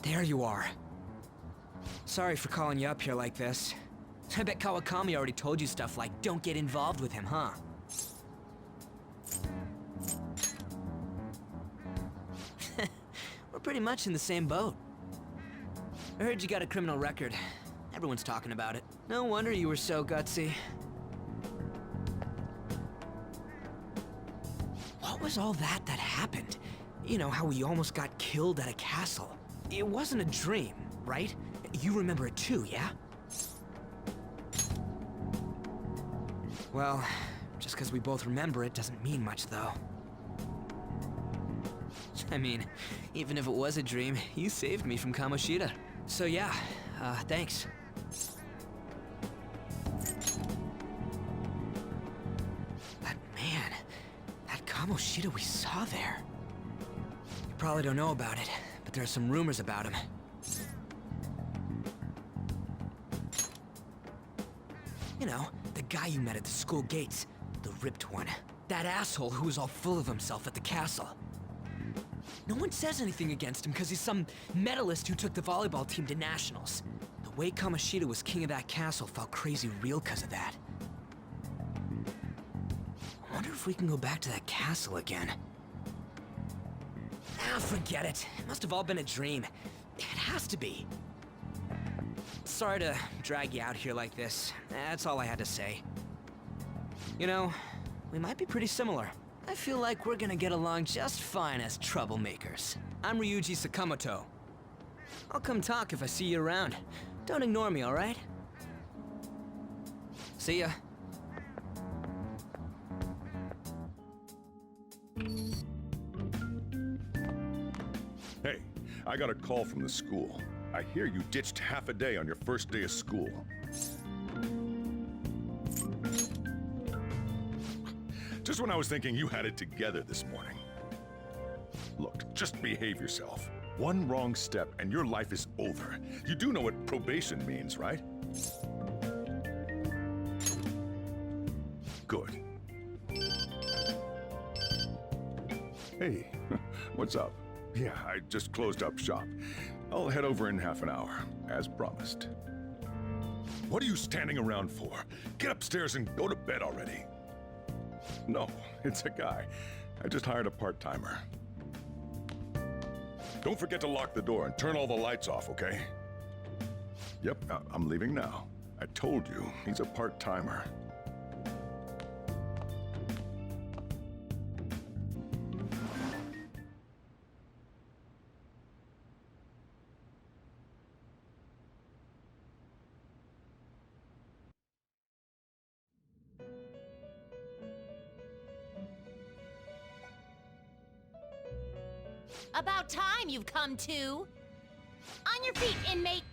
There you are. Sorry for calling you up here like this. I bet Kawakami already told you stuff like, don't get involved with him, huh? We're pretty much in the same boat. I heard you got a criminal record. Everyone's talking about it. No wonder you were so gutsy. What was all that happened? You know, how we almost got killed at a castle. It wasn't a dream, right? You remember it too, yeah? Well, just because we both remember it doesn't mean much, though. I mean, even if it was a dream, you saved me from Kamoshida. So yeah, thanks. But man, that Kamoshida we saw there. You probably don't know about it, but there are some rumors about him. You know, the guy you met at the school gates. The ripped one. That asshole who was all full of himself at the castle. No one says anything against him because he's some medalist who took the volleyball team to nationals. The way Kamoshida was king of that castle felt crazy real because of that. I wonder if we can go back to that castle again. Ah, forget it. It must have all been a dream. It has to be. Sorry to drag you out here like this. That's all I had to say. You know, we might be pretty similar. I feel like we're gonna get along just fine as troublemakers. I'm Ryuji Sakamoto. I'll come talk if I see you around. Don't ignore me, alright? See ya. Hey, I got a call from the school. I hear you ditched half a day on your first day of school. Just when I was thinking you had it together this morning. Look, just behave yourself. One wrong step and your life is over. You do know what probation means, right? Good. Hey, what's up? Yeah, I just closed up shop. I'll head over in half an hour, as promised. What are you standing around for? Get upstairs and go to bed already. No, it's a guy. I just hired a part-timer. Don't forget to lock the door and turn all the lights off, okay? Yep, I'm leaving now. I told you, he's a part-timer. About time you've come to. On your feet, inmate!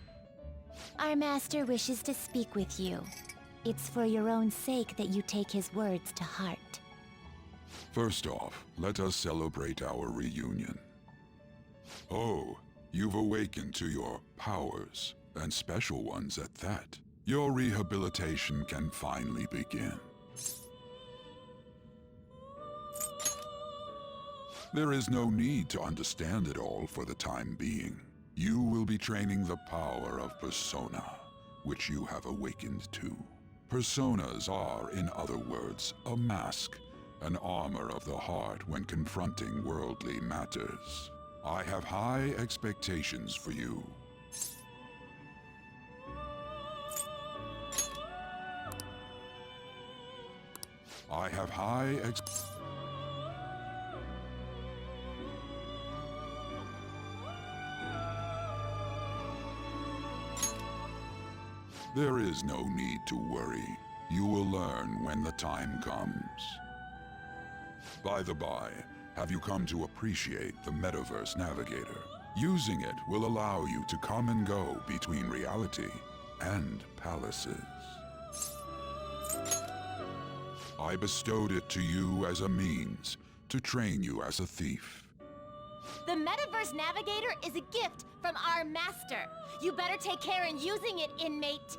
Our master wishes to speak with you. It's for your own sake that you take his words to heart. First off, let us celebrate our reunion. Oh, you've awakened to your powers, and special ones at that. Your rehabilitation can finally begin. There is no need to understand it all for the time being. You will be training the power of persona, which you have awakened to. Personas are, in other words, a mask, an armor of the heart when confronting worldly matters. I have high expectations for you. I have high expectations. There is no need to worry. You will learn when the time comes. By the by, have you come to appreciate the Metaverse Navigator? Using it will allow you to come and go between reality and palaces. I bestowed it to you as a means to train you as a thief. The Metaverse Navigator is a gift from our master. You better take care in using it, inmate.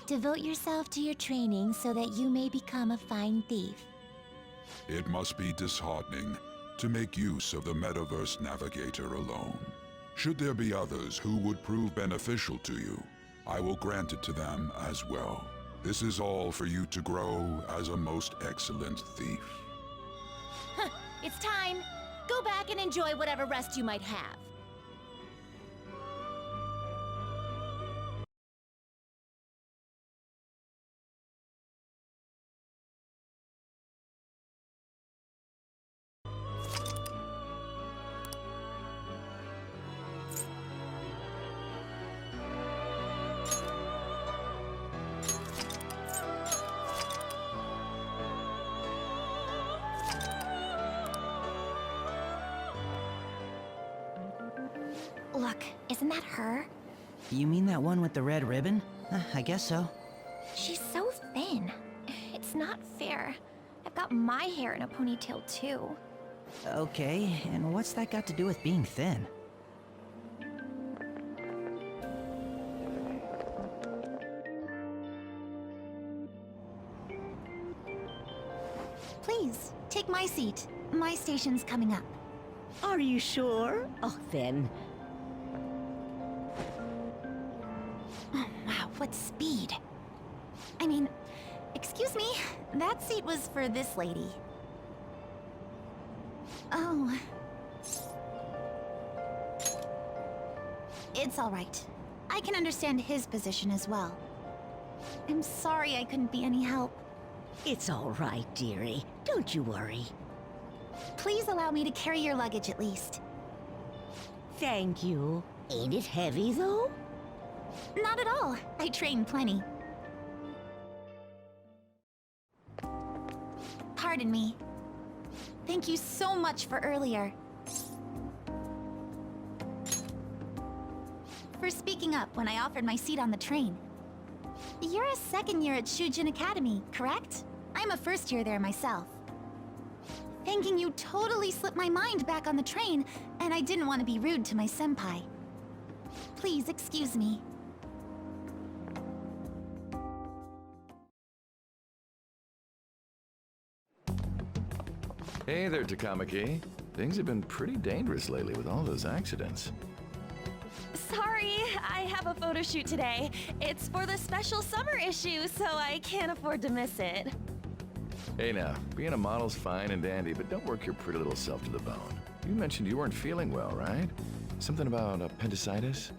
Devote yourself to your training so that you may become a fine thief. It must be disheartening to make use of the Metaverse Navigator alone. Should there be others who would prove beneficial to you, I will grant it to them as well. This is all for you to grow as a most excellent thief. It's time. Go back and enjoy whatever rest you might have. Look, isn't that her? You mean that one with the red ribbon? I guess so. She's so thin. It's not fair. I've got my hair in a ponytail too. Okay, and what's that got to do with being thin? Please, take my seat. My station's coming up. Are you sure? Oh, then. Oh, wow, what speed. I mean, excuse me, that seat was for this lady. Oh. It's all right. I can understand his position as well. I'm sorry I couldn't be any help. It's all right, dearie. Don't you worry. Please allow me to carry your luggage at least. Thank you. Ain't it heavy, though? Not at all. I train plenty. Pardon me. Thank you so much for earlier. For speaking up when I offered my seat on the train. You're a second year at Shujin Academy, correct? I'm a first year there myself. Thanking you totally slipped my mind back on the train, and I didn't want to be rude to my senpai. Please excuse me. Hey there, Takamaki. Things have been pretty dangerous lately with all those accidents. Sorry, I have a photo shoot today. It's for the special summer issue, so I can't afford to miss it. Hey now, being a model's fine and dandy, but don't work your pretty little self to the bone. You mentioned you weren't feeling well, right? Something about appendicitis?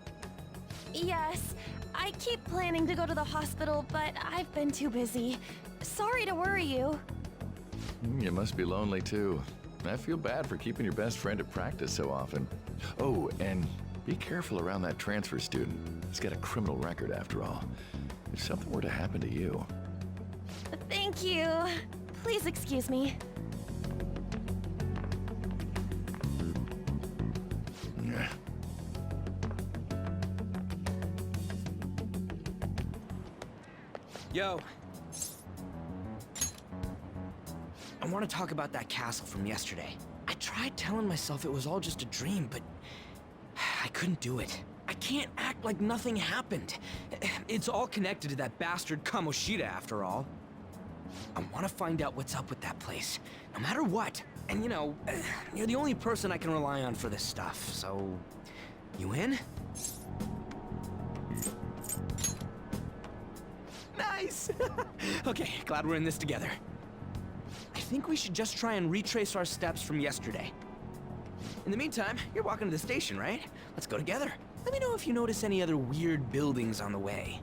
Yes, I keep planning to go to the hospital, but I've been too busy. Sorry to worry you. You must be lonely too. I feel bad for keeping your best friend at practice so often. Oh, and be careful around that transfer student. He's got a criminal record after all. If something were to happen to you... Thank you. Please excuse me. Yeah. Yo. I want to talk about that castle from yesterday. I tried telling myself it was all just a dream, but I couldn't do it. I can't act like nothing happened. It's all connected to that bastard Kamoshida after all. I want to find out what's up with that place, no matter what. And you know, you're the only person I can rely on for this stuff, so... You in? Nice! Okay, glad we're in this together. I think we should just try and retrace our steps from yesterday. In the meantime, you're walking to the station, right? Let's go together. Let me know if you notice any other weird buildings on the way.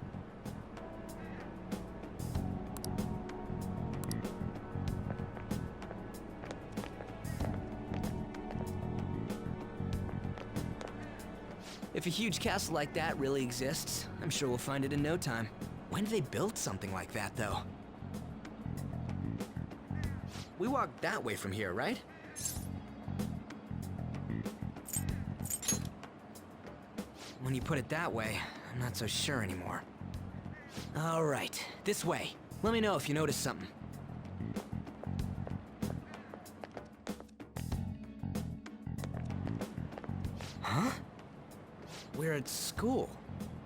If a huge castle like that really exists, I'm sure we'll find it in no time. When did they build something like that, though? We walked that way from here, right? When you put it that way, I'm not so sure anymore. All right, this way. Let me know if you notice something. Huh? We're at school.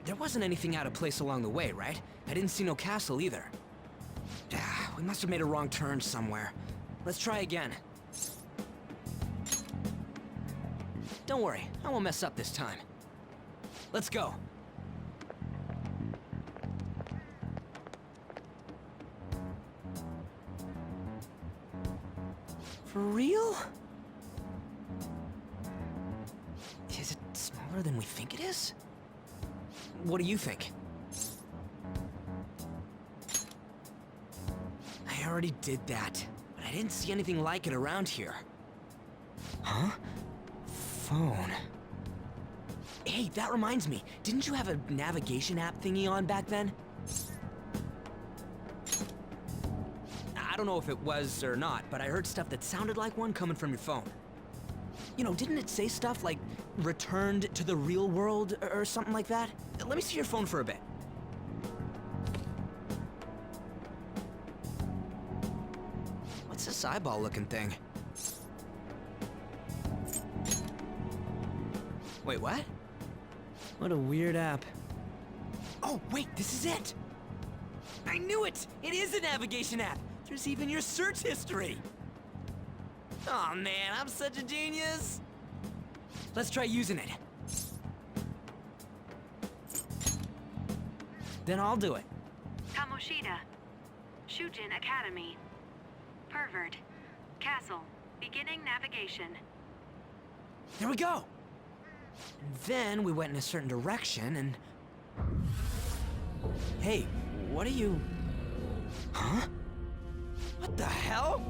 There wasn't anything out of place along the way, right? I didn't see no castle either. We must have made a wrong turn somewhere. Let's try again. Don't worry, I won't mess up this time. Let's go. For real? Is it smaller than we think it is? What do you think? I already did that, but I didn't see anything like it around here. Huh? Phone. Hey, that reminds me. Didn't you have a navigation app thingy on back then? I don't know if it was or not, but I heard stuff that sounded like one coming from your phone. You know, didn't it say stuff like returned to the real world or something like that? Let me see your phone for a bit. What's this eyeball-looking thing? Wait, what? What a weird app. Oh, wait, this is it! I knew it! It is a navigation app! There's even your search history! Oh man, I'm such a genius! Let's try using it. Then I'll do it. Kamoshida. Shujin Academy. Pervert. Castle. Beginning navigation. There we go! And then we went in a certain direction and... Hey, what are you... Huh? What the hell?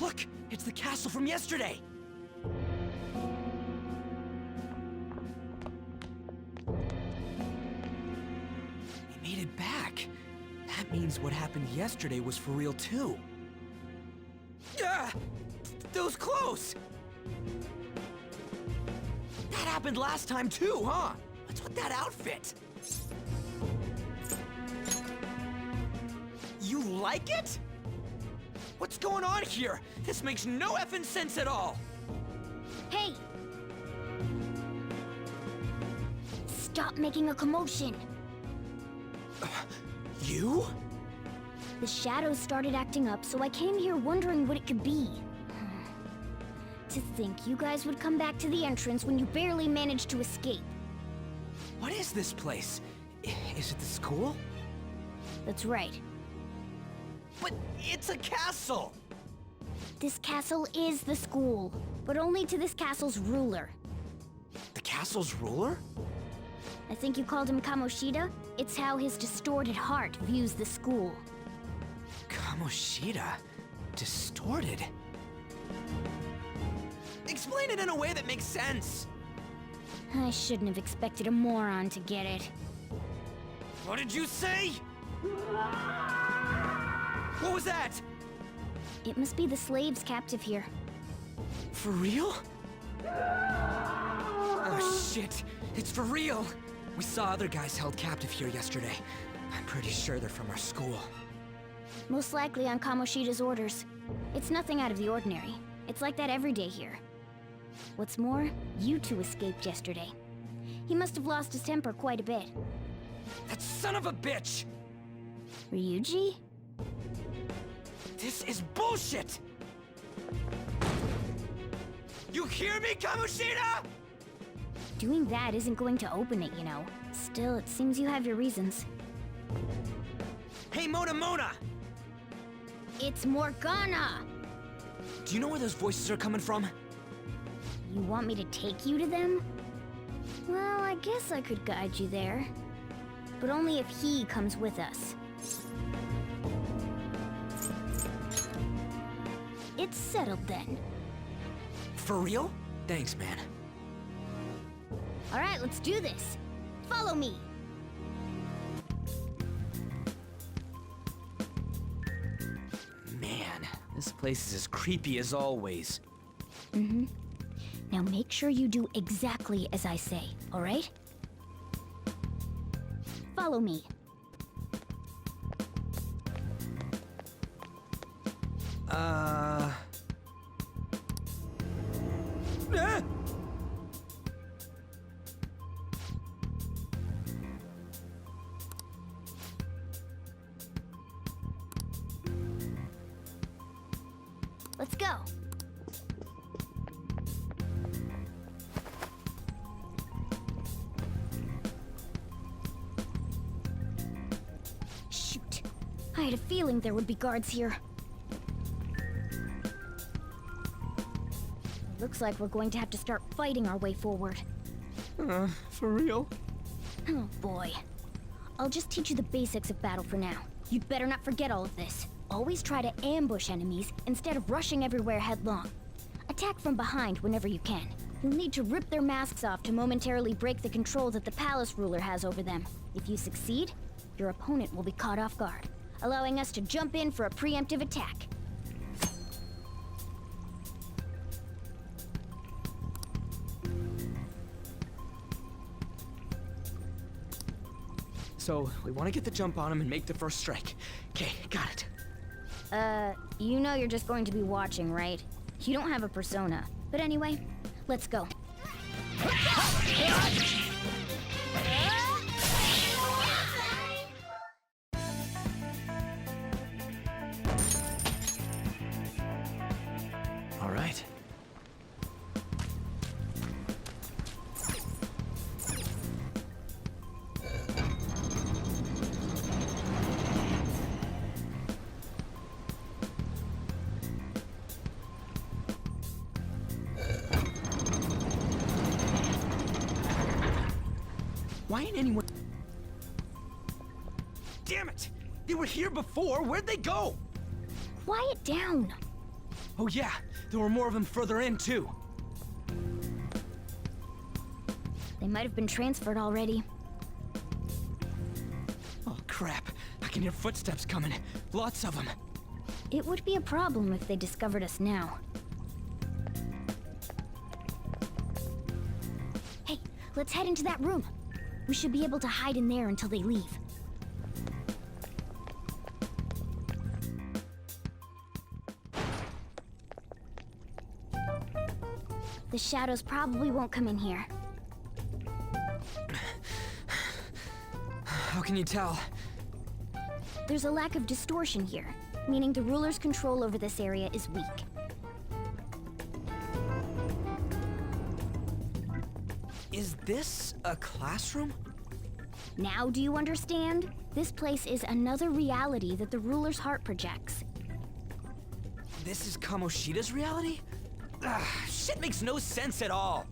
Look! It's the castle from yesterday! We made it back. That means what happened yesterday was for real too. Ah! Those clothes! That happened last time too, huh? What's with that outfit? You like it? What's going on here? This makes no effing sense at all! Hey! Stop making a commotion! You? The shadows started acting up, so I came here wondering what it could be. To think you guys would come back to the entrance when you barely managed to escape. What is this place? Is it the school? That's right. But it's a castle! This castle is the school, but only to this castle's ruler. The castle's ruler? I think you called him Kamoshida? It's how his distorted heart views the school. Kamoshida? Distorted? Explain it in a way that makes sense! I shouldn't have expected a moron to get it. What did you say? What was that? It must be the slaves captive here. For real? Oh shit, it's for real! We saw other guys held captive here yesterday. I'm pretty sure they're from our school. Most likely on Kamoshida's orders. It's nothing out of the ordinary. It's like that every day here. What's more, you two escaped yesterday. He must have lost his temper quite a bit. That son of a bitch! Ryuji? This is bullshit! You hear me, Kamoshida?! Doing that isn't going to open it, you know. Still, it seems you have your reasons. Hey, Mona! It's Morgana! Do you know where those voices are coming from? You want me to take you to them? Well, I guess I could guide you there. But only if he comes with us. It's settled then. For real? Thanks, man. Alright, let's do this. Follow me. Man, this place is as creepy as always. Mm-hmm. Now make sure you do exactly as I say, alright? Follow me. Ah! Let's go. Shoot. I had a feeling there would be guards here. Looks like we're going to have to start fighting our way forward. For real? Oh boy. I'll just teach you the basics of battle for now. You'd better not forget all of this. Always try to ambush enemies instead of rushing everywhere headlong. Attack from behind whenever you can. You'll need to rip their masks off to momentarily break the control that the palace ruler has over them. If you succeed, your opponent will be caught off guard, allowing us to jump in for a preemptive attack. So, we want to get the jump on him and make the first strike. Okay, got it. You know you're just going to be watching, right? You don't have a persona. But anyway, let's go. All right. Why ain't anyone... Damn it! They were here before! Where'd they go? Quiet down. Oh yeah, there were more of them further in, too. They might have been transferred already. Oh crap, I can hear footsteps coming. Lots of them. It would be a problem if they discovered us now. Hey, let's head into that room. We should be able to hide in there until they leave. The shadows probably won't come in here. How can you tell? There's a lack of distortion here, meaning the ruler's control over this area is weak. Is this a classroom? Now do you understand? This place is another reality that the ruler's heart projects. This is Kamoshida's reality? Ugh, shit makes no sense at all.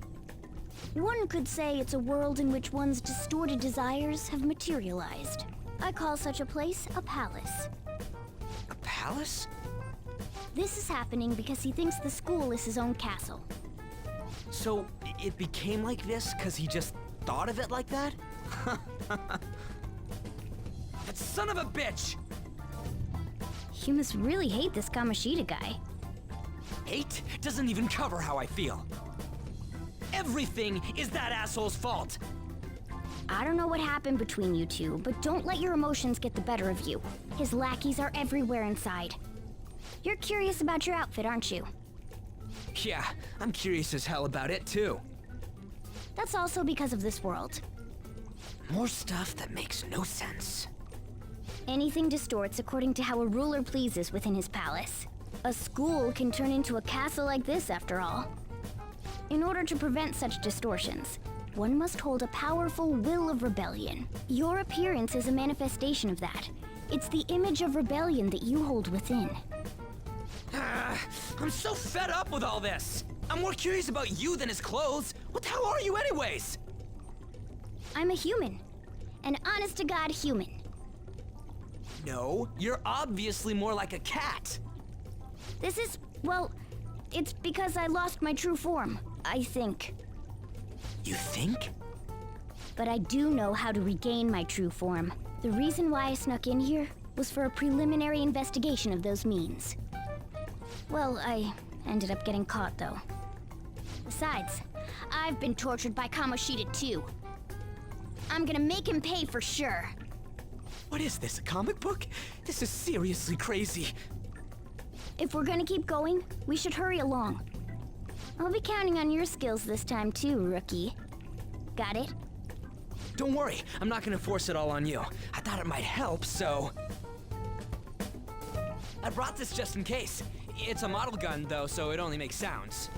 One could say it's a world in which one's distorted desires have materialized. I call such a place a palace. A palace? This is happening because he thinks the school is his own castle. So, it became like this because he just thought of it like that? That son of a bitch! You must really hate this Kamoshida guy. Hate doesn't even cover how I feel. Everything is that asshole's fault! I don't know what happened between you two, but don't let your emotions get the better of you. His lackeys are everywhere inside. You're curious about your outfit, aren't you? Yeah, I'm curious as hell about it too. That's also because of this world. More stuff that makes no sense. Anything distorts according to how a ruler pleases within his palace. A school can turn into a castle like this, after all. In order to prevent such distortions, one must hold a powerful will of rebellion. Your appearance is a manifestation of that. It's the image of rebellion that you hold within. I'm so fed up with all this! I'm more curious about you than his clothes! What the hell are you anyways? I'm a human. An honest-to-God human. No, you're obviously more like a cat. This is, well, it's because I lost my true form, I think. You think? But I do know how to regain my true form. The reason why I snuck in here was for a preliminary investigation of those means. Well, I ended up getting caught, though. Besides, I've been tortured by Kamoshida too. I'm gonna make him pay for sure. What is this, a comic book? This is seriously crazy. If we're gonna keep going, we should hurry along. I'll be counting on your skills this time too, rookie. Got it? Don't worry, I'm not gonna force it all on you. I thought it might help, so... I brought this just in case. It's a model gun, though, so it only makes sounds.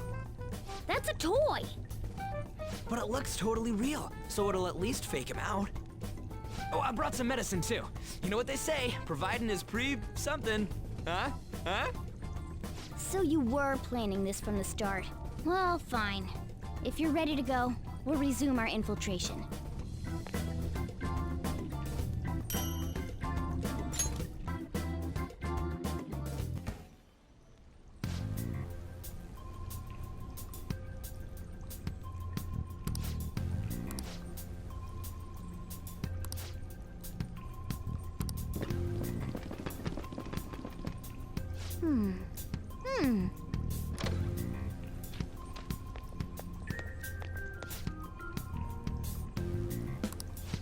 That's a toy! But it looks totally real, so it'll at least fake him out. Oh, I brought some medicine, too. You know what they say, providing is something. Huh? Huh? So you were planning this from the start. Well, fine. If you're ready to go, we'll resume our infiltration.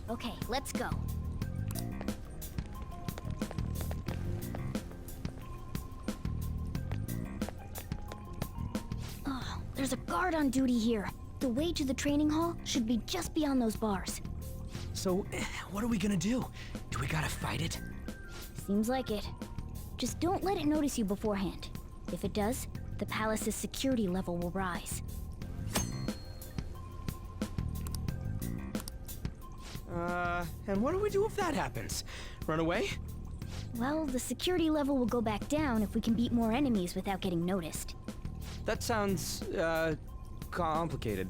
Okay, let's go. Oh, there's a guard on duty here. The way to the training hall should be just beyond those bars. So, what are we gonna do? Do we gotta fight it? Seems like it. Just don't let it notice you beforehand. If it does, the palace's security level will rise. And what do we do if that happens? Run away? Well, the security level will go back down if we can beat more enemies without getting noticed. That sounds, complicated.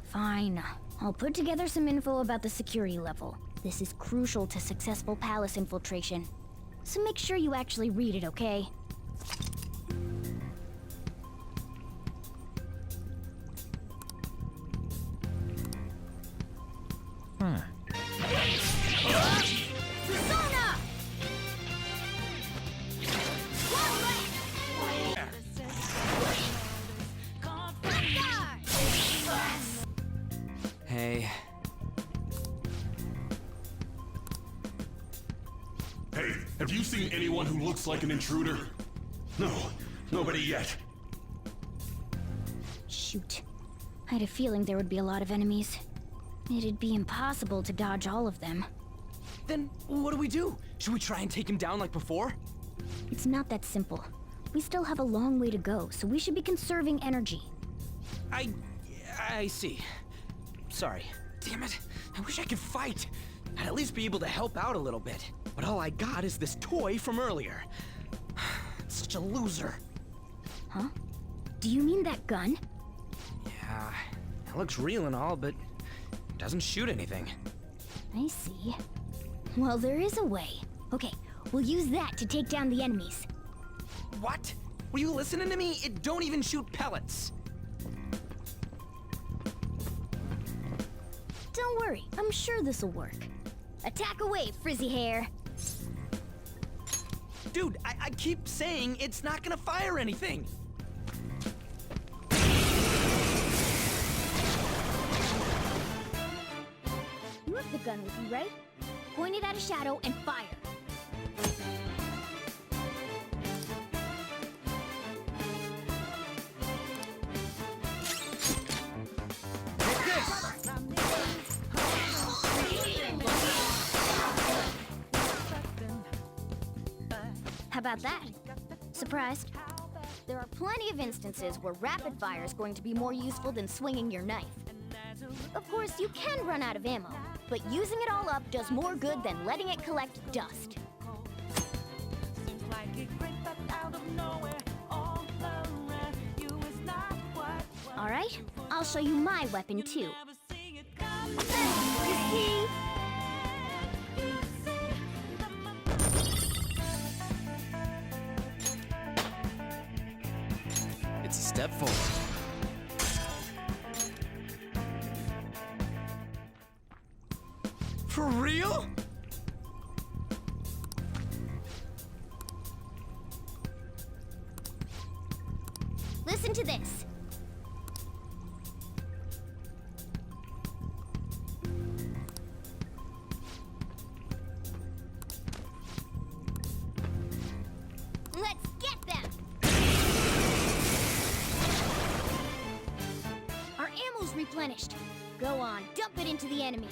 Fine. I'll put together some info about the security level. This is crucial to successful palace infiltration. So make sure you actually read it, okay? Persona! Hey. Hey, have you seen anyone who looks like an intruder? No, nobody yet. Shoot. I had a feeling there would be a lot of enemies. It'd be impossible to dodge all of them. Then what do we do? Should we try and take him down like before? It's not that simple. We still have a long way to go, so we should be conserving energy. I see. Sorry. Damn it. I wish I could fight. I'd at least be able to help out a little bit. But all I got is this toy from earlier. Such a loser. Huh? Do you mean that gun? Yeah, it looks real and all, but it doesn't shoot anything. I see. Well, there is a way. Okay, we'll use that to take down the enemies. What? Were you listening to me? It don't even shoot pellets. Don't worry, I'm sure this'll work. Attack away, frizzy hair. Dude, I keep saying it's not gonna fire anything. You have the gun with you, right? Point it at a shadow and fire. How about that? Surprised? There are plenty of instances where rapid fire is going to be more useful than swinging your knife. Of course, you can run out of ammo, but using it all up does more good than letting it collect dust. All right, I'll show you my weapon too. You see? It's a step forward. For real? Listen to this. Let's get them! replenished. Go on, dump it into the enemy.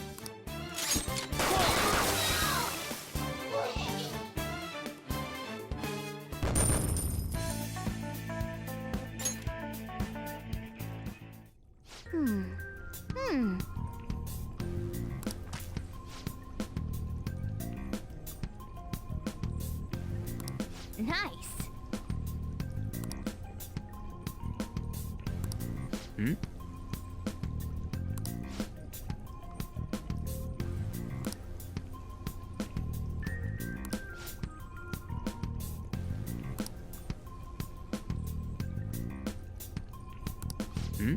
Nice. Hmm? Hmm?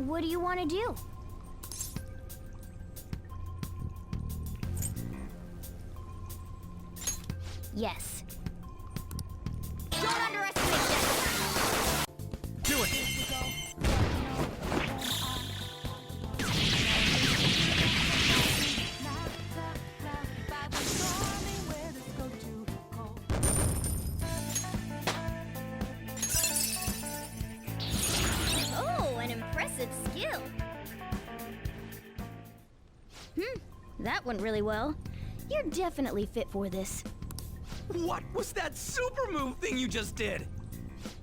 What do you want to do? Yes. Don't underestimate that. Do it! Oh, an impressive skill. That went really well. You're definitely fit for this. What was that super move thing you just did?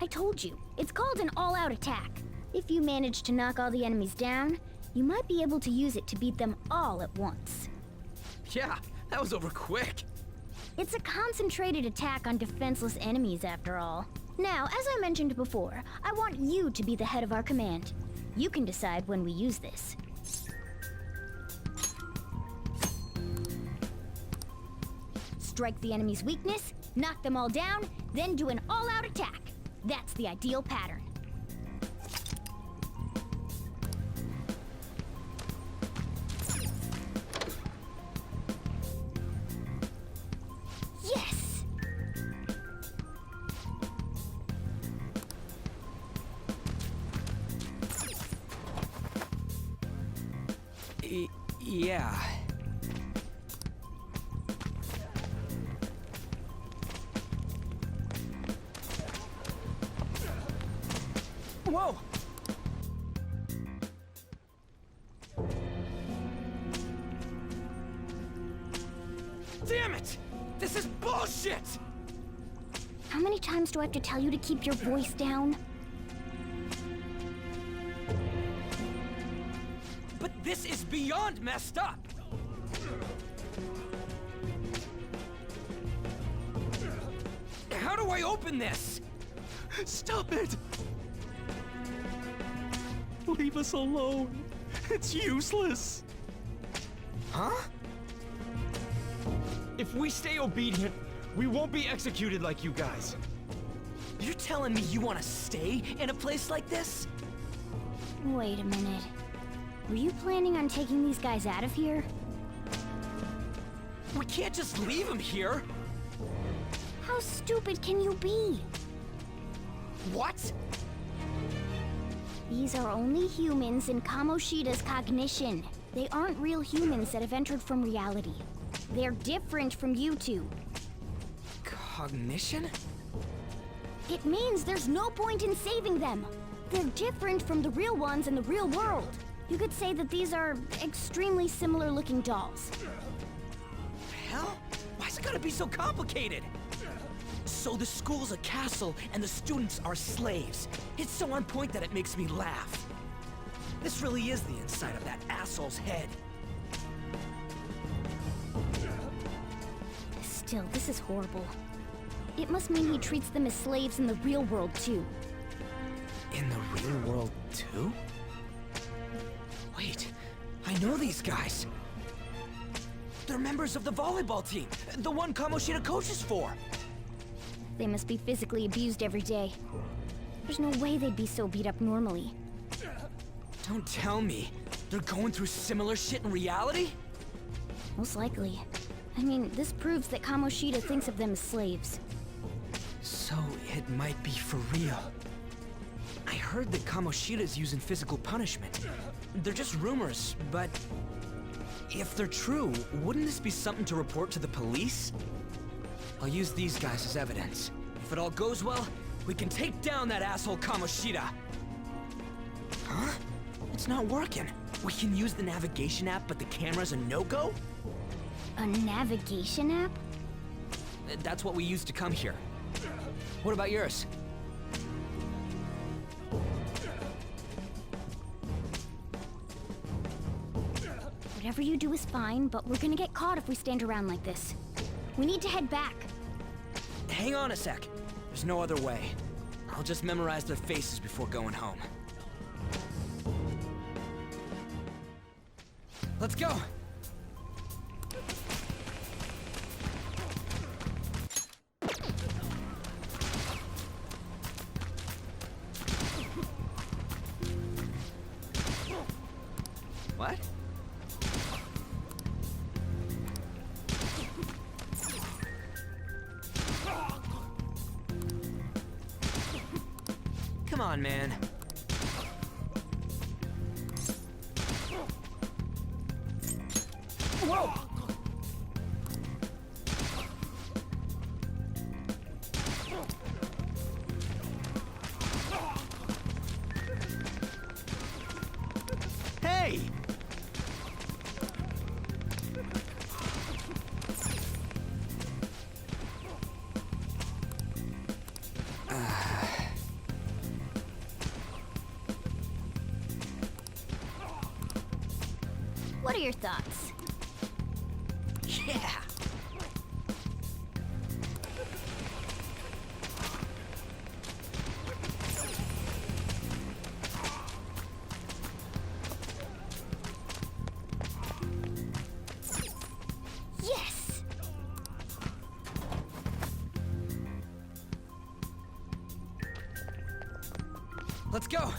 I told you, it's called an all-out attack. If you manage to knock all the enemies down, you might be able to use it to beat them all at once. Yeah, that was over quick. It's a concentrated attack on defenseless enemies, after all. Now, as I mentioned before, I want you to be the head of our command. You can decide when we use this. Strike the enemy's weakness, knock them all down, then do an all-out attack. That's the ideal pattern. Yes! Yeah. Whoa! Damn it! This is bullshit! How many times do I have to tell you to keep your voice down? But this is beyond messed up! How do I open this? Stop it! Leave us alone. It's useless. Huh? If we stay obedient, we won't be executed like you guys. You're telling me you want to stay in a place like this? Wait a minute. Were you planning on taking these guys out of here? We can't just leave them here! How stupid can you be? What? These are only humans in Kamoshida's cognition. They aren't real humans that have entered from reality. They're different from you two. Cognition? It means there's no point in saving them. They're different from the real ones in the real world. You could say that these are extremely similar looking dolls. Hell? Why's it gotta be so complicated? So the school's a castle and the students are slaves. It's so on point that it makes me laugh. This really is the inside of that asshole's head. Still, this is horrible. It must mean he treats them as slaves in the real world too. In the real world too? Wait, I know these guys. They're members of the volleyball team, the one Kamoshida coaches for. They must be physically abused every day. There's no way they'd be so beat up normally. Don't tell me. They're going through similar shit in reality? Most likely. I mean, this proves that Kamoshida thinks of them as slaves. So it might be for real. I heard that Kamoshida's using physical punishment. They're just rumors, but if they're true, wouldn't this be something to report to the police? I'll use these guys as evidence. If it all goes well, we can take down that asshole Kamoshida. Huh? It's not working. We can use the navigation app, but the camera's a no-go? A navigation app? That's what we used to come here. What about yours? Whatever you do is fine, but we're gonna get caught if we stand around like this. We need to head back. Hang on a sec. There's no other way. I'll just memorize their faces before going home. Let's go! What? Come on, man. Whoa! Hey! What are your thoughts? Yeah! Yes! Let's go!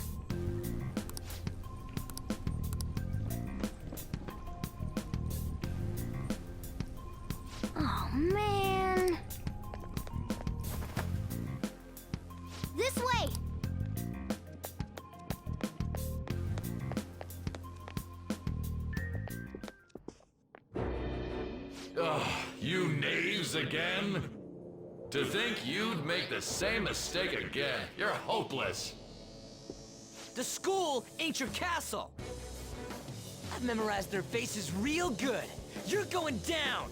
Oh, man. This way! Ugh, you knaves again? To think you'd make the same mistake again. You're hopeless. The school ain't your castle! I've memorized their faces real good. You're going down!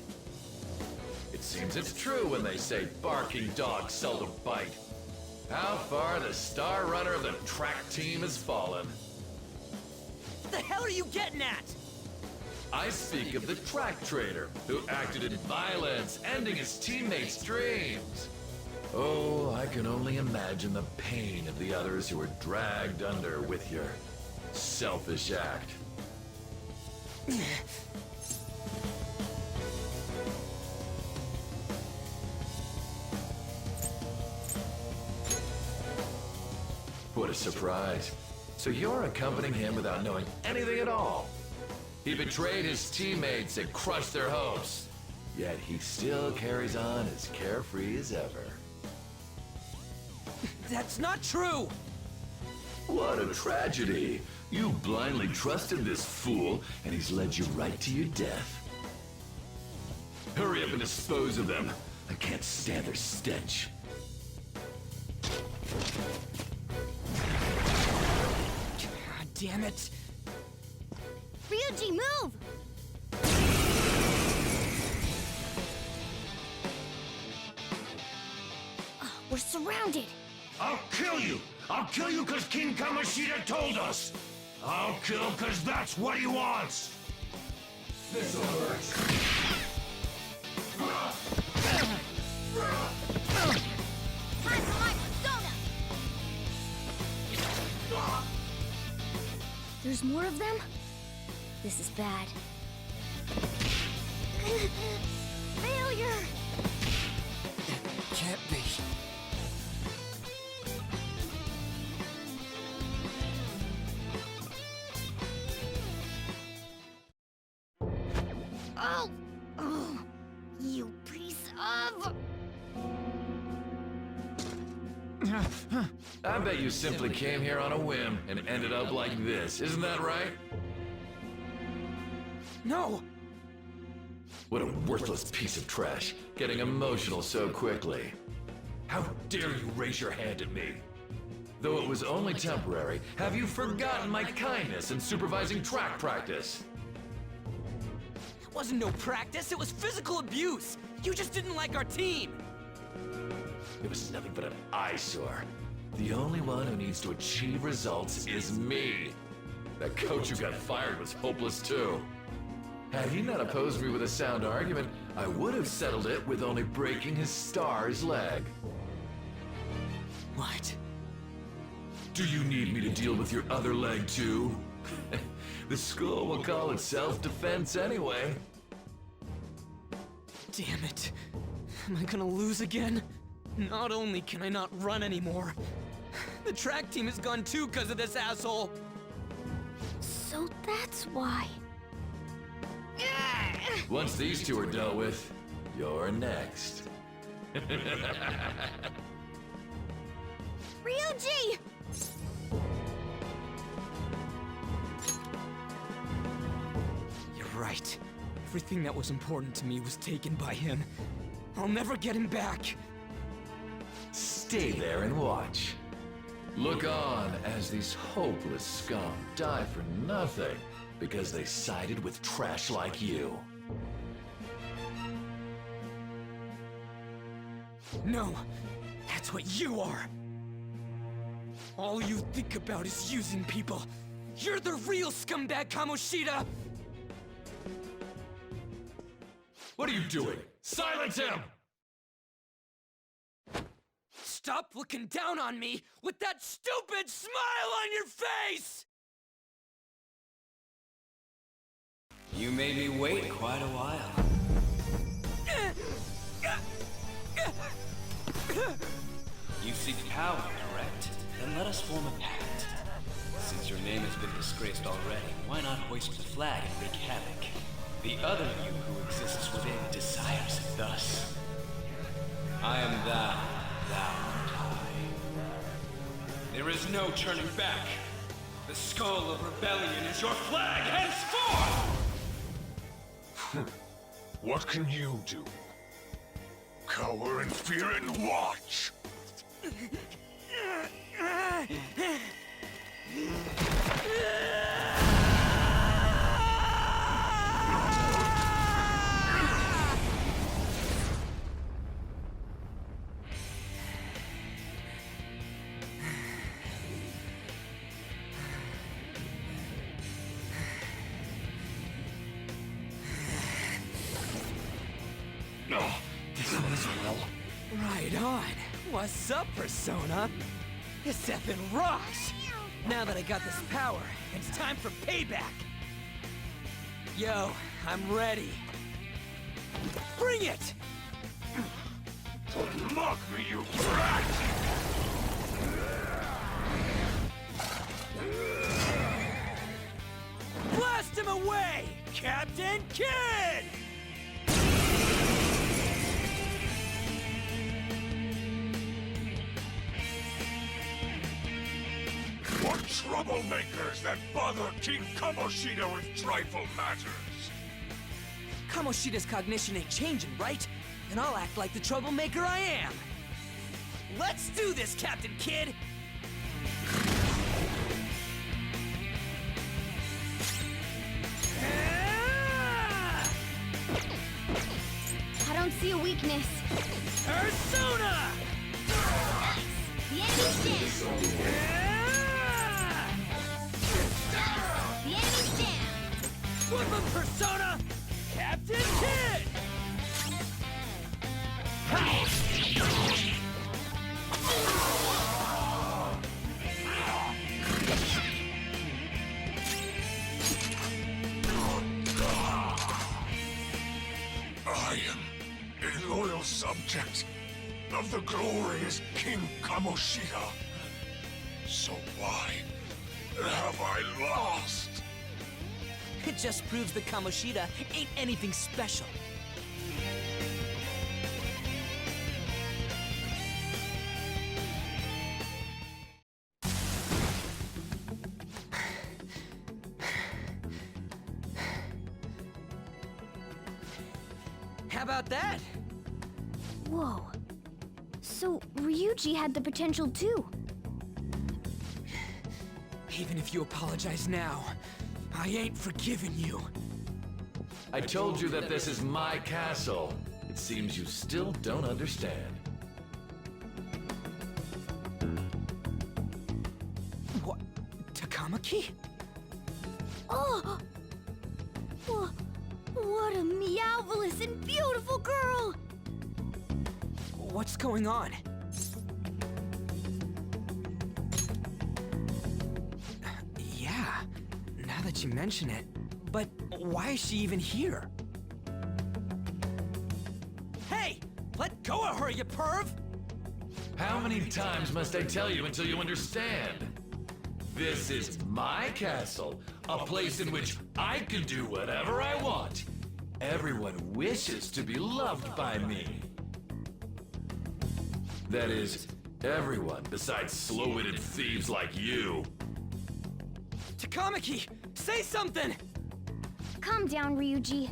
It seems it's true when they say barking dogs seldom bite. How far the star runner of the track team has fallen. What the hell are you getting at? I speak of the track trader who acted in violence, ending his teammates' dreams. Oh, I can only imagine the pain of the others who were dragged under with your selfish act. What a surprise. So you're accompanying him without knowing anything at all. He betrayed his teammates and crushed their hopes. Yet he still carries on as carefree as ever. That's not true! What a tragedy. You blindly trusted this fool, and he's led you right to your death. Hurry up and dispose of them. I can't stand their stench. God damn it! Ryuji, move! We're surrounded! I'll kill you! I'll kill you because King Kamoshida told us! I'll kill because that's what he wants! This'll hurt. Time for my persona! There's more of them? This is bad. Failure! Can't be. Oh! Oh! You piece of... I bet you simply came here on a whim and ended up like this, isn't that right? No! What a worthless piece of trash, getting emotional so quickly. How dare you raise your hand at me? Though it was only temporary, have you forgotten my kindness in supervising track practice? It wasn't no practice, it was physical abuse! You just didn't like our team! It was nothing but an eyesore. The only one who needs to achieve results is me. That coach who got fired was hopeless too. Had he not opposed me with a sound argument, I would have settled it with only breaking his star's leg. What? Do you need me to deal with your other leg too? The school will call it self-defense anyway. Damn it. Am I gonna lose again? Not only can I not run anymore, the track team is gone too because of this asshole. So that's why. Once these two are dealt with, you're next. Ryuji! You're right. Everything that was important to me was taken by him. I'll never get him back. Stay there and watch. Look on as these hopeless scum die for nothing because they sided with trash like you. No, that's what you are. All you think about is using people. You're the real scumbag, Kamoshida! What are you doing? Silence him! Stop looking down on me with that stupid smile on your face! You made me wait quite a while. You seek power, correct? Then let us form a pact. Since your name has been disgraced already, why not hoist the flag and wreak havoc? The other you who exists within desires it thus. I am thou, thou art I. There is no turning back. The skull of rebellion is your flag henceforth! What can you do? Cower in fear and watch! This was well. Right on. What's up, Persona? This effing rocks! Now that I got this power, it's time for payback! Yo, I'm ready. Bring it! Mock me, you brat! Blast him away, Captain Kidd! What troublemakers that bother King Kamoshida with trifle matters? Kamoshida's cognition ain't changing, right? Then I'll act like the troublemaker I am. Let's do this, Captain Kidd! I don't see a weakness. Persona! The enemy's down. The enemy's down. Flip him, Persona! Captain Kidd! I am a loyal subject of the glorious King Kamoshida. So why have I lost? It just proves that Kamoshida ain't anything special. How about that? Whoa. So, Ryuji had the potential too. Even if you apologize now, I ain't forgiving you. I told you that this is my castle. It seems you still don't understand. What? Takamaki? Oh! What a meowvelous and beautiful girl! What's going on? Yeah, now that you mention it. But why is she even here? Hey! Let go of her, you perv! How many times must I tell you until you understand? This is my castle, a place in which I can do whatever I want. Everyone wishes to be loved by me. That is, everyone besides slow-witted thieves like you. Takamaki, say something! Calm down, Ryuji.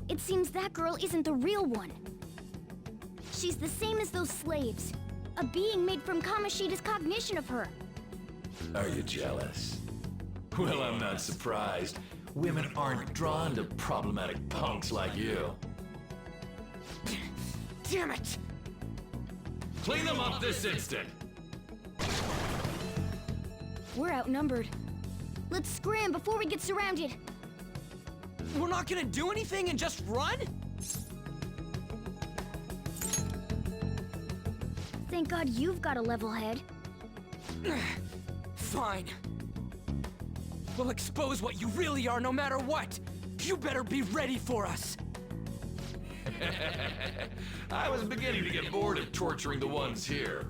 It seems that girl isn't the real one. She's the same as those slaves. A being made from Kamoshida's cognition of her. Are you jealous? Well, I'm not surprised. Women aren't drawn to problematic punks like you. Damn it! Clean them up this instant! We're outnumbered. Let's scram before we get surrounded. We're not gonna do anything and just run? Thank God you've got a level head. Fine. We'll expose what you really are no matter what. You better be ready for us. I was beginning to get bored of torturing the ones here.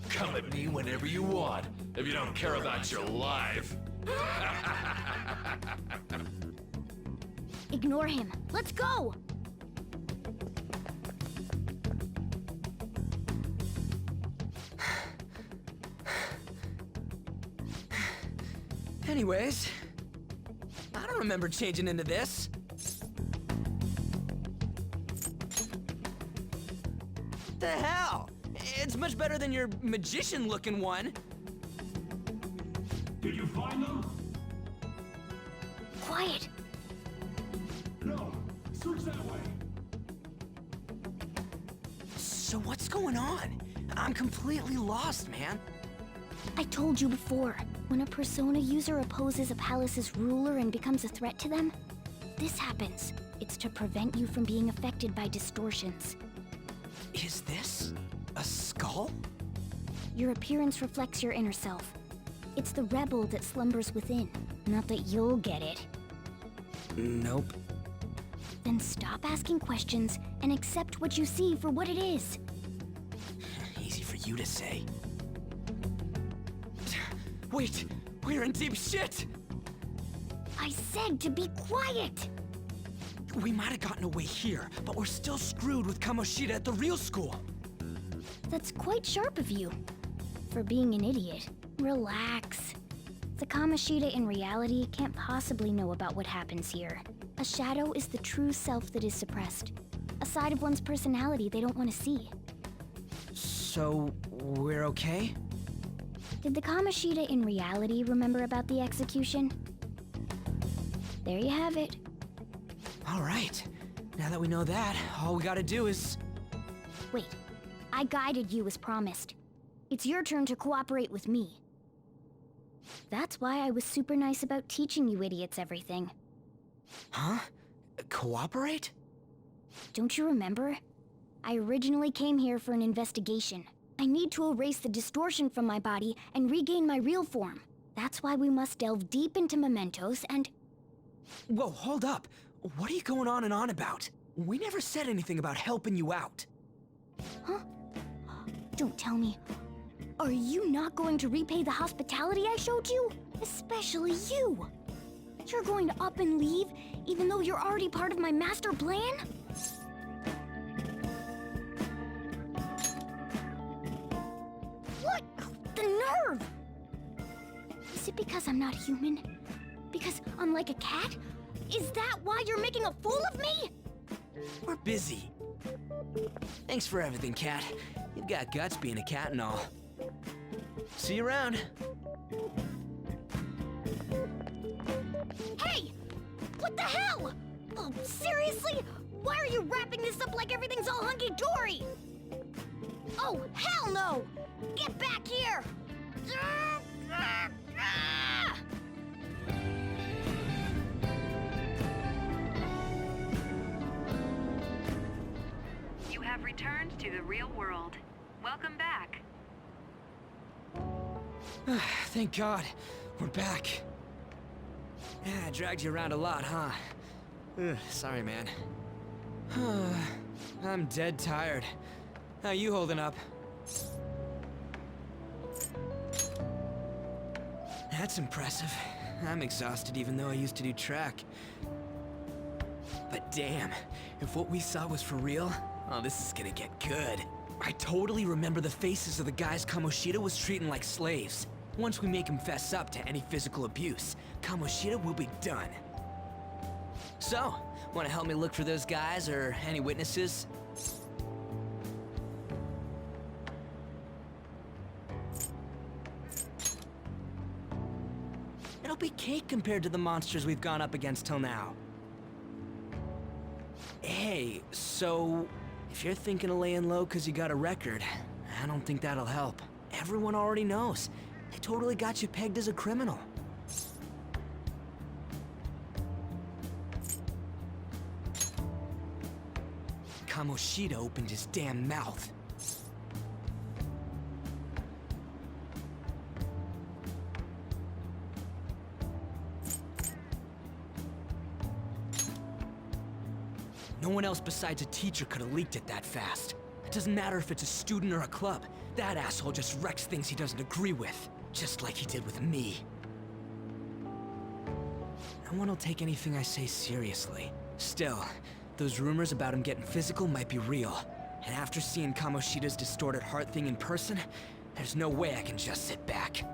Come at me whenever you want, if you don't care about your life. Ignore him. Let's go! Anyways, I don't remember changing into this. What the hell? It's much better than your magician-looking one. Did you find them? Quiet. No. Search that way. So what's going on? I'm completely lost, man. I told you before, when a Persona user opposes a palace's ruler and becomes a threat to them, this happens. It's to prevent you from being affected by distortions. Is this a skull? Your appearance reflects your inner self. It's the rebel that slumbers within, not that you'll get it. Nope. Then stop asking questions and accept what you see for what it is. Easy for you to say. Wait, we're in deep shit! I said to be quiet! We might have gotten away here, but we're still screwed with Kamoshida at the real school. That's quite sharp of you. For being an idiot. Relax. The Kamoshida in reality can't possibly know about what happens here. A shadow is the true self that is suppressed. A side of one's personality they don't want to see. So, we're okay? Did the Kamoshida in reality remember about the execution? There you have it. All right. Now that we know that, all we gotta do is... Wait. I guided you as promised. It's your turn to cooperate with me. That's why I was super nice about teaching you idiots everything. Huh? Cooperate? Don't you remember? I originally came here for an investigation. I need to erase the distortion from my body and regain my real form. That's why we must delve deep into mementos and... Whoa, hold up. What are you going on and on about? We never said anything about helping you out. Huh? Don't tell me. Are you not going to repay the hospitality I showed you? Especially you. You're going to up and leave, even though you're already part of my master plan? What? The nerve! Is it because I'm not human? Because I'm like a cat? Is that why you're making a fool of me? busy. Thanks for everything, Cat. You've got guts being a cat and all. See you around. Hey! What the hell? Oh, seriously? Why are you wrapping this up like everything's all hunky-dory? Oh, hell no! Get back here! You have returned to the real world. Welcome back. Thank God. We're back. Yeah, I dragged you around a lot, huh? Sorry, man. I'm dead tired. How you holding up? That's impressive. I'm exhausted even though I used to do track. But damn, if what we saw was for real, oh, this is gonna get good. I totally remember the faces of the guys Kamoshida was treating like slaves. Once we make him fess up to any physical abuse, Kamoshida will be done. So, wanna help me look for those guys or any witnesses? It'll be cake compared to the monsters we've gone up against till now. Hey, so if you're thinking of laying low because you got a record, I don't think that'll help. Everyone already knows. They totally got you pegged as a criminal. Kamoshida opened his damn mouth. No one else besides a teacher could have leaked it that fast. It doesn't matter if it's a student or a club. That asshole just wrecks things he doesn't agree with. Just like he did with me. No one will take anything I say seriously. Still, those rumors about him getting physical might be real. And after seeing Kamoshida's distorted heart thing in person, there's no way I can just sit back.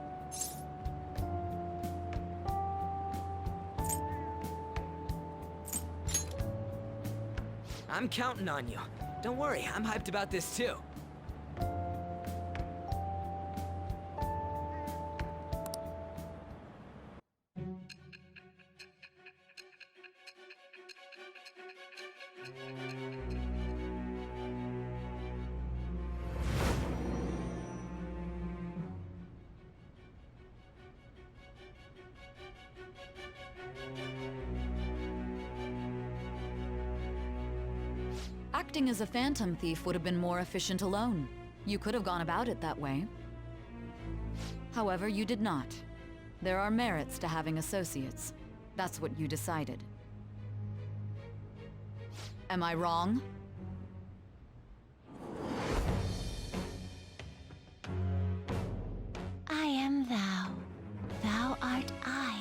I'm counting on you. Don't worry, I'm hyped about this too. Acting as a phantom thief would have been more efficient alone. You could have gone about it that way. However, you did not. There are merits to having associates. That's what you decided. Am I wrong? I am thou. Thou art I.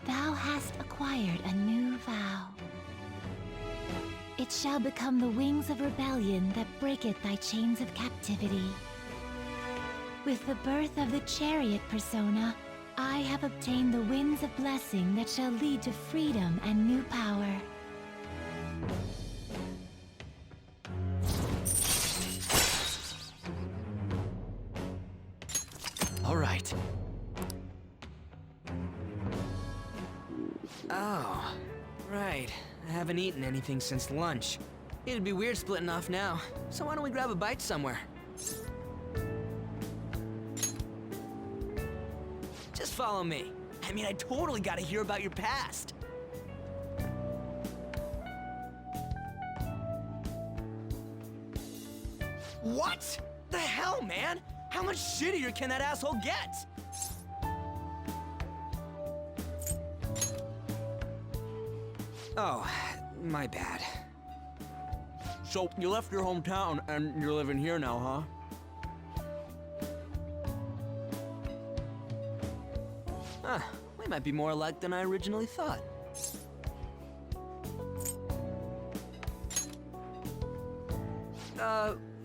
Thou hast acquired a new vow. It shall become the wings of rebellion that breaketh thy chains of captivity. With the birth of the chariot persona, I have obtained the winds of blessing that shall lead to freedom and new power. All right. Oh, right. I haven't eaten anything since lunch. It'd be weird splitting off now, so why don't we grab a bite somewhere? Just follow me. I mean, I totally gotta hear about your past. What? The hell, man? How much shittier can that asshole get? Oh, my bad. So, you left your hometown and you're living here now, huh? Huh, we might be more alike than I originally thought.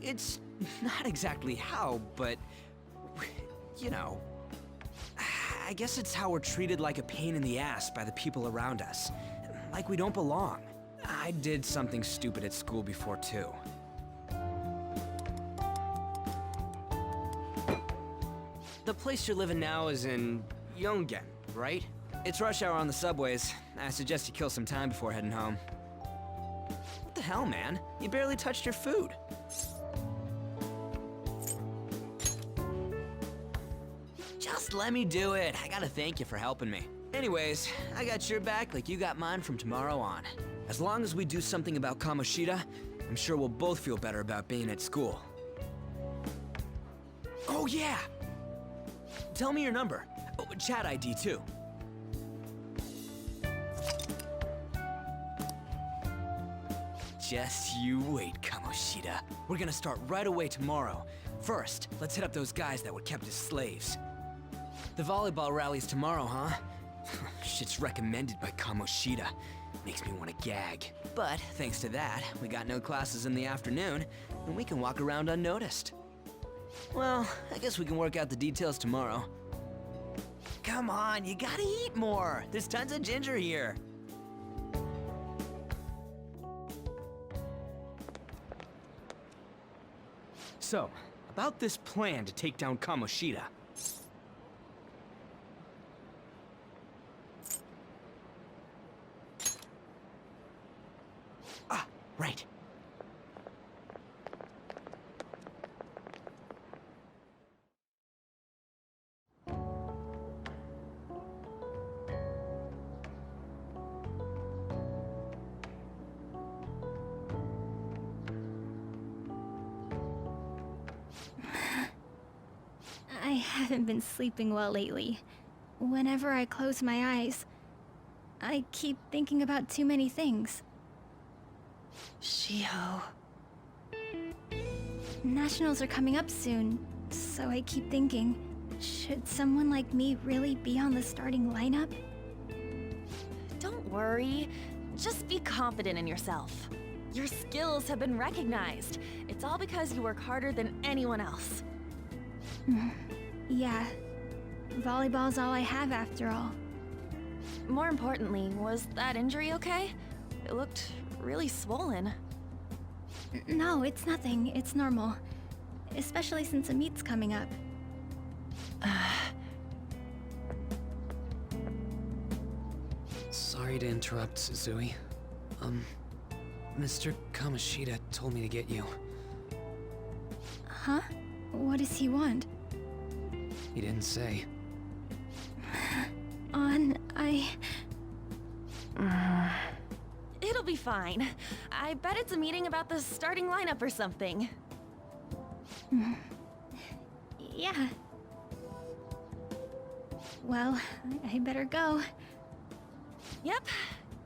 It's not exactly how, but, you know. I guess it's how we're treated like a pain in the ass by the people around us. Like we don't belong. I did something stupid at school before, too. The place you're living now is in Yongen, right? It's rush hour on the subways. I suggest you kill some time before heading home. What the hell, man? You barely touched your food. Just let me do it. I gotta thank you for helping me. Anyways, I got your back like you got mine from tomorrow on. As long as we do something about Kamoshida, I'm sure we'll both feel better about being at school. Oh yeah! Tell me your number. Oh, chat ID too. Just you wait, Kamoshida. We're gonna start right away tomorrow. First, let's hit up those guys that were kept as slaves. The volleyball rally's tomorrow, huh? Shit's recommended by Kamoshida. Makes me want to gag. But thanks to that, we got no classes in the afternoon, and we can walk around unnoticed. Well, I guess we can work out the details tomorrow. Come on, you gotta eat more. There's tons of ginger here. So, about this plan to take down Kamoshida. Ah, right. I haven't been sleeping well lately. Whenever I close my eyes, I keep thinking about too many things. Shiho. Nationals are coming up soon, so I keep thinking, should someone like me really be on the starting lineup? Don't worry. Just be confident in yourself. Your skills have been recognized. It's all because you work harder than anyone else. Yeah. Volleyball's all I have after all. More importantly, was that injury okay? It looked really swollen. No, it's nothing. It's normal. Especially since a meet's coming up. Sorry to interrupt, Suzui. Mr. Kamoshida told me to get you. Huh? What does he want? He didn't say. It'll be fine. I bet it's a meeting about the starting lineup or something. Yeah. Well, I better go. Yep.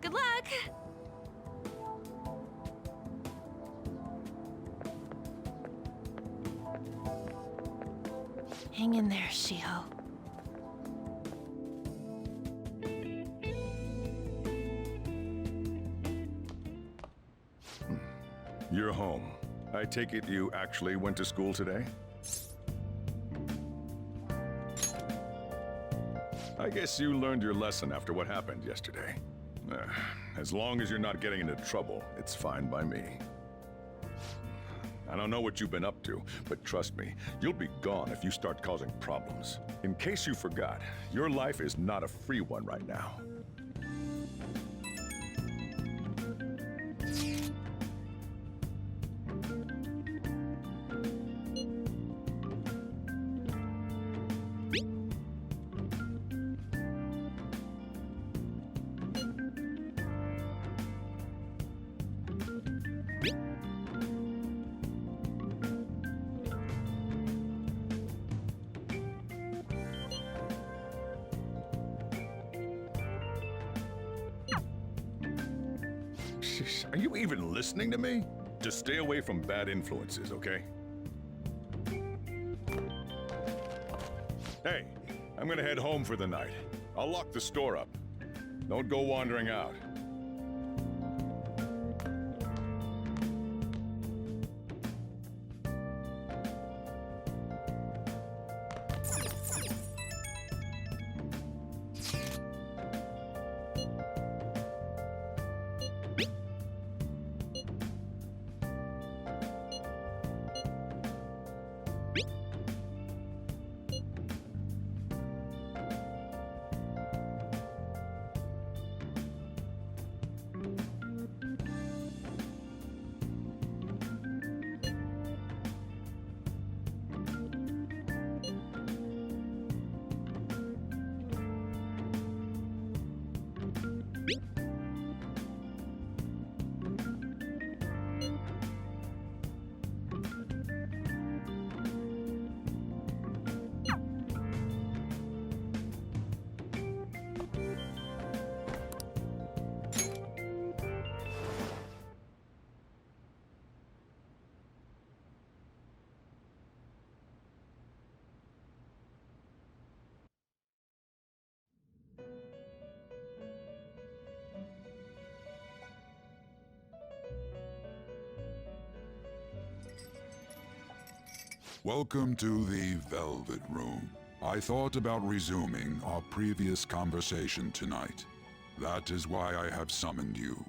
Good luck! Hang in there, Shiho. You're home. I take it you actually went to school today? I guess you learned your lesson after what happened yesterday. As long as you're not getting into trouble, it's fine by me. I don't know what you've been up to, but trust me, you'll be gone if you start causing problems. In case you forgot, your life is not a free one right now. Are you even listening to me? Just stay away from bad influences, okay? Hey, I'm gonna head home for the night. I'll lock the store up. Don't go wandering out. Welcome to the Velvet Room. I thought about resuming our previous conversation tonight. That is why I have summoned you.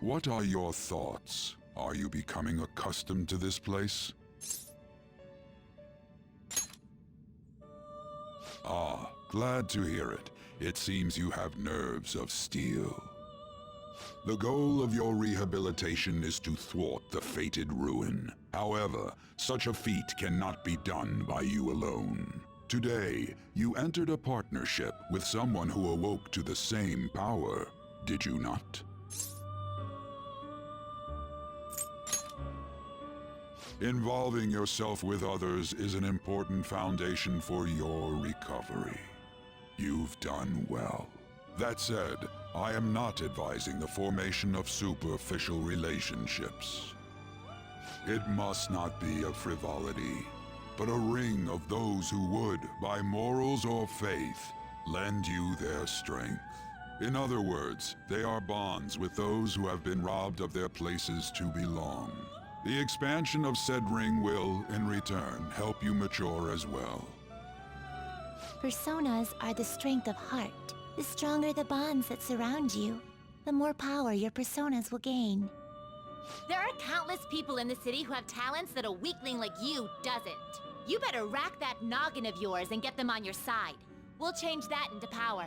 What are your thoughts? Are you becoming accustomed to this place? Ah, glad to hear it. It seems you have nerves of steel. The goal of your rehabilitation is to thwart the fated ruin. However, such a feat cannot be done by you alone. Today, you entered a partnership with someone who awoke to the same power, did you not? Involving yourself with others is an important foundation for your recovery. You've done well. That said, I am not advising the formation of superficial relationships. It must not be a frivolity, but a ring of those who would, by morals or faith, lend you their strength. In other words, they are bonds with those who have been robbed of their places to belong. The expansion of said ring will, in return, help you mature as well. Personas are the strength of heart. The stronger the bonds that surround you, the more power your personas will gain. There are countless people in the city who have talents that a weakling like you doesn't. You better rack that noggin of yours and get them on your side. We'll change that into power.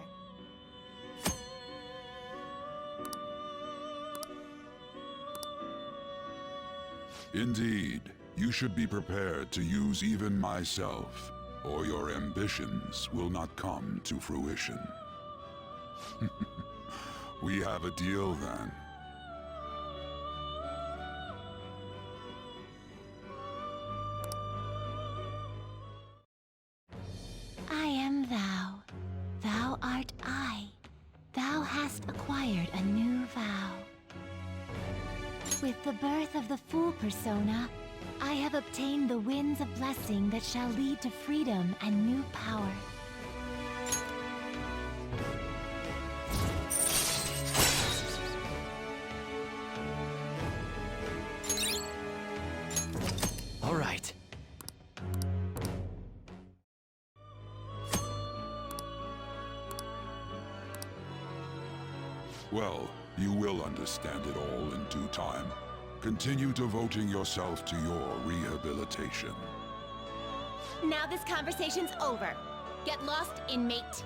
Indeed, you should be prepared to use even myself, or your ambitions will not come to fruition. We have a deal then. I am thou. Thou art I. Thou hast acquired a new vow. With the birth of the Fool persona, I have obtained the winds of blessing that shall lead to freedom and new power. All right. Well, you will understand it all in due time. Continue devoting yourself to your rehabilitation. Now this conversation's over. Get lost, inmate.